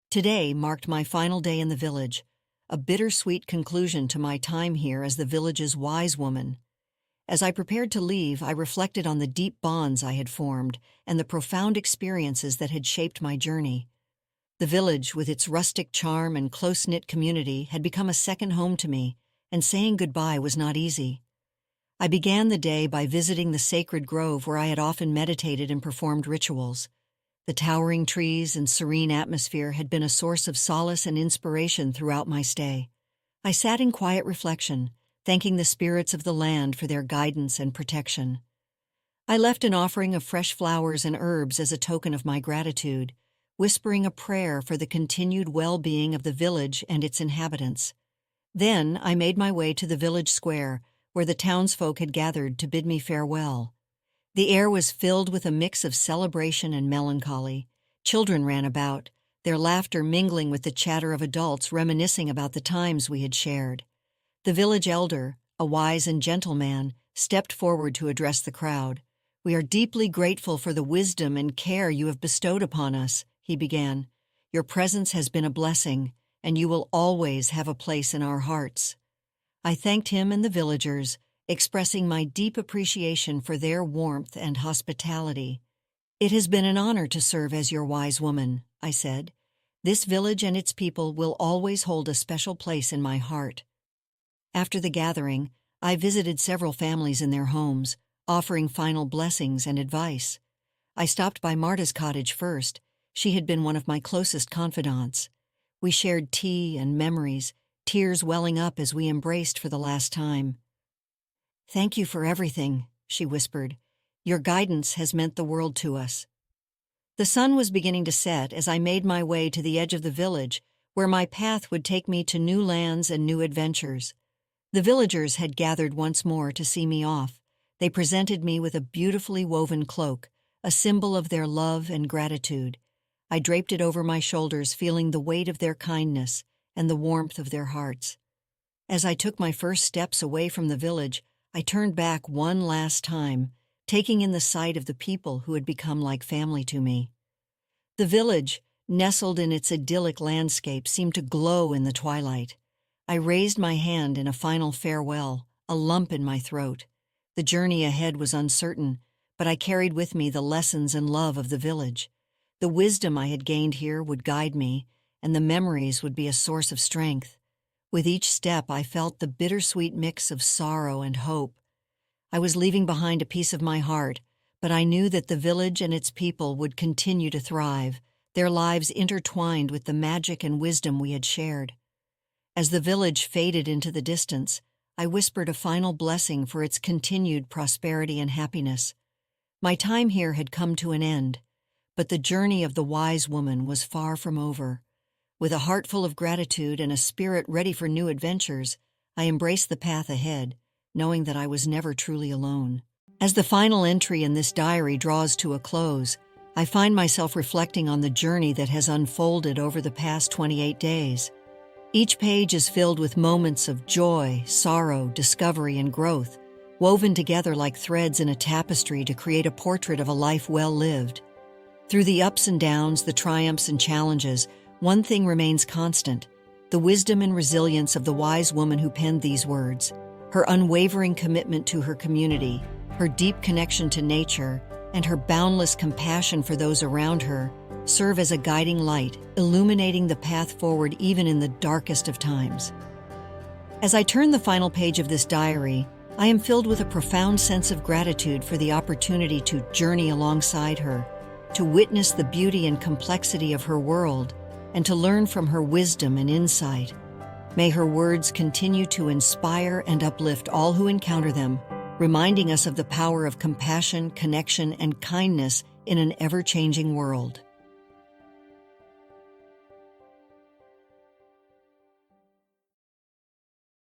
Today marked my final day in the village, a bittersweet conclusion to my time here as the village's wise woman. As I prepared to leave, I reflected on the deep bonds I had formed and the profound experiences that had shaped my journey. The village, with its rustic charm and close-knit community, had become a second home to me, and saying goodbye was not easy. I began the day by visiting the sacred grove where I had often meditated and performed rituals. The towering trees and serene atmosphere had been a source of solace and inspiration throughout my stay. I sat in quiet reflection, thanking the spirits of the land for their guidance and protection. I left an offering of fresh flowers and herbs as a token of my gratitude, whispering a prayer for the continued well-being of the village and its inhabitants. Then I made my way to the village square, where the townsfolk had gathered to bid me farewell. The air was filled with a mix of celebration and melancholy. Children ran about, their laughter mingling with the chatter of adults reminiscing about the times we had shared. The village elder, a wise and gentle man, stepped forward to address the crowd. "We are deeply grateful for the wisdom and care you have bestowed upon us," he began. "Your presence has been a blessing, and you will always have a place in our hearts." I thanked him and the villagers, expressing my deep appreciation for their warmth and hospitality. "It has been an honor to serve as your wise woman," I said. "This village and its people will always hold a special place in my heart." After the gathering, I visited several families in their homes, offering final blessings and advice. I stopped by Marta's cottage first. She had been one of my closest confidants. We shared tea and memories, tears welling up as we embraced for the last time. "Thank you for everything," she whispered. "Your guidance has meant the world to us." The sun was beginning to set as I made my way to the edge of the village, where my path would take me to new lands and new adventures. The villagers had gathered once more to see me off. They presented me with a beautifully woven cloak, a symbol of their love and gratitude. I draped it over my shoulders, feeling the weight of their kindness and the warmth of their hearts. As I took my first steps away from the village, I turned back one last time, taking in the sight of the people who had become like family to me. The village, nestled in its idyllic landscape, seemed to glow in the twilight. I raised my hand in a final farewell, a lump in my throat. The journey ahead was uncertain, but I carried with me the lessons and love of the village. The wisdom I had gained here would guide me, and the memories would be a source of strength. With each step, I felt the bittersweet mix of sorrow and hope. I was leaving behind a piece of my heart, but I knew that the village and its people would continue to thrive, their lives intertwined with the magic and wisdom we had shared. As the village faded into the distance, I whispered a final blessing for its continued prosperity and happiness. My time here had come to an end, but the journey of the wise woman was far from over. With a heart full of gratitude and a spirit ready for new adventures, I embraced the path ahead, knowing that I was never truly alone. As the final entry in this diary draws to a close, I find myself reflecting on the journey that has unfolded over the past 28 days. Each page is filled with moments of joy, sorrow, discovery, and growth, woven together like threads in a tapestry to create a portrait of a life well lived. Through the ups and downs, the triumphs and challenges, one thing remains constant: the wisdom and resilience of the wise woman who penned these words. Her unwavering commitment to her community, her deep connection to nature, and her boundless compassion for those around her serve as a guiding light, illuminating the path forward even in the darkest of times. As I turn the final page of this diary, I am filled with a profound sense of gratitude for the opportunity to journey alongside her, to witness the beauty and complexity of her world, and to learn from her wisdom and insight. May her words continue to inspire and uplift all who encounter them, reminding us of the power of compassion, connection, and kindness in an ever-changing world.